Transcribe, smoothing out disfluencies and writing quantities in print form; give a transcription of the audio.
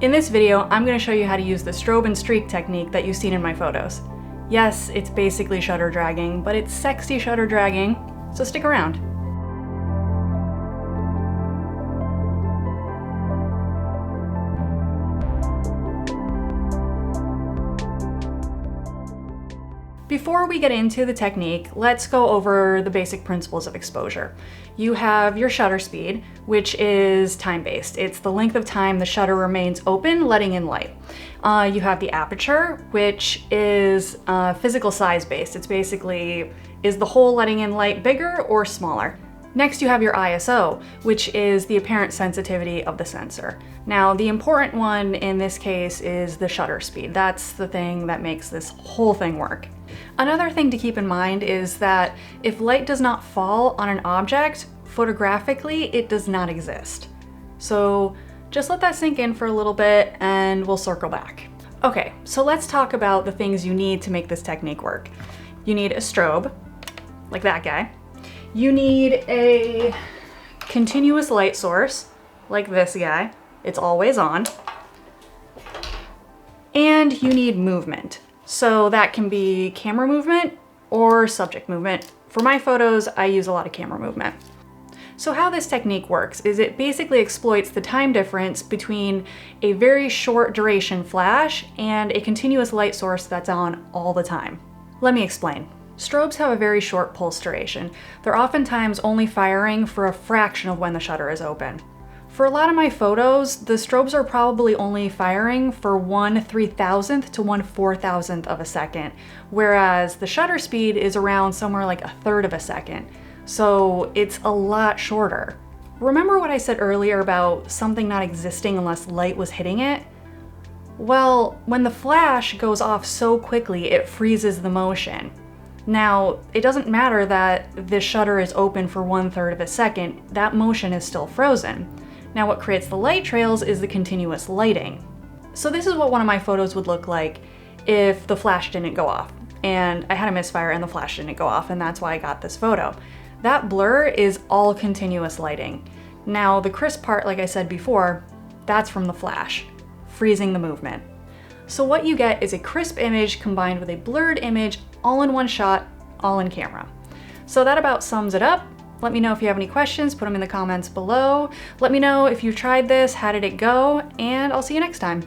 In this video, I'm going to show you how to use the strobe and streak technique that you've seen in my photos. Yes, it's basically shutter dragging, but it's sexy shutter dragging, so stick around. Before we get into the technique, let's go over the basic principles of exposure. You have your shutter speed, which is time-based. It's the length of time the shutter remains open, letting in light. You have the aperture, which is physical size-based. It's basically, is the hole letting in light bigger or smaller? Next, you have your ISO, which is the apparent sensitivity of the sensor. Now, the important one in this case is the shutter speed. That's the thing that makes this whole thing work. Another thing to keep in mind is that if light does not fall on an object, photographically, it does not exist. So just let that sink in for a little bit and we'll circle back. Okay, so let's talk about the things you need to make this technique work. You need a strobe, like that guy. You need a continuous light source, like this guy. It's always on. And you need movement. So that can be camera movement or subject movement. For my photos, I use a lot of camera movement. So how this technique works is it basically exploits the time difference between a very short duration flash and a continuous light source that's on all the time. Let me explain. Strobes have a very short pulse duration. They're oftentimes only firing for a fraction of when the shutter is open. For a lot of my photos, the strobes are probably only firing for 1/3000th to 1/4000th of a second, whereas the shutter speed is around somewhere like 1/3 of a second. So it's a lot shorter. Remember what I said earlier about something not existing unless light was hitting it? Well, when the flash goes off so quickly, it freezes the motion. Now, it doesn't matter that the shutter is open for 1/3 of a second, that motion is still frozen. Now what creates the light trails is the continuous lighting. So this is what one of my photos would look like if the flash didn't go off. And I had a misfire and the flash didn't go off, and that's why I got this photo. That blur is all continuous lighting. Now the crisp part, like I said before, that's from the flash, freezing the movement. So what you get is a crisp image combined with a blurred image, all in one shot, all in camera. So that about sums it up. Let me know if you have any questions, put them in the comments below. Let me know if you tried this, how did it go, and I'll see you next time.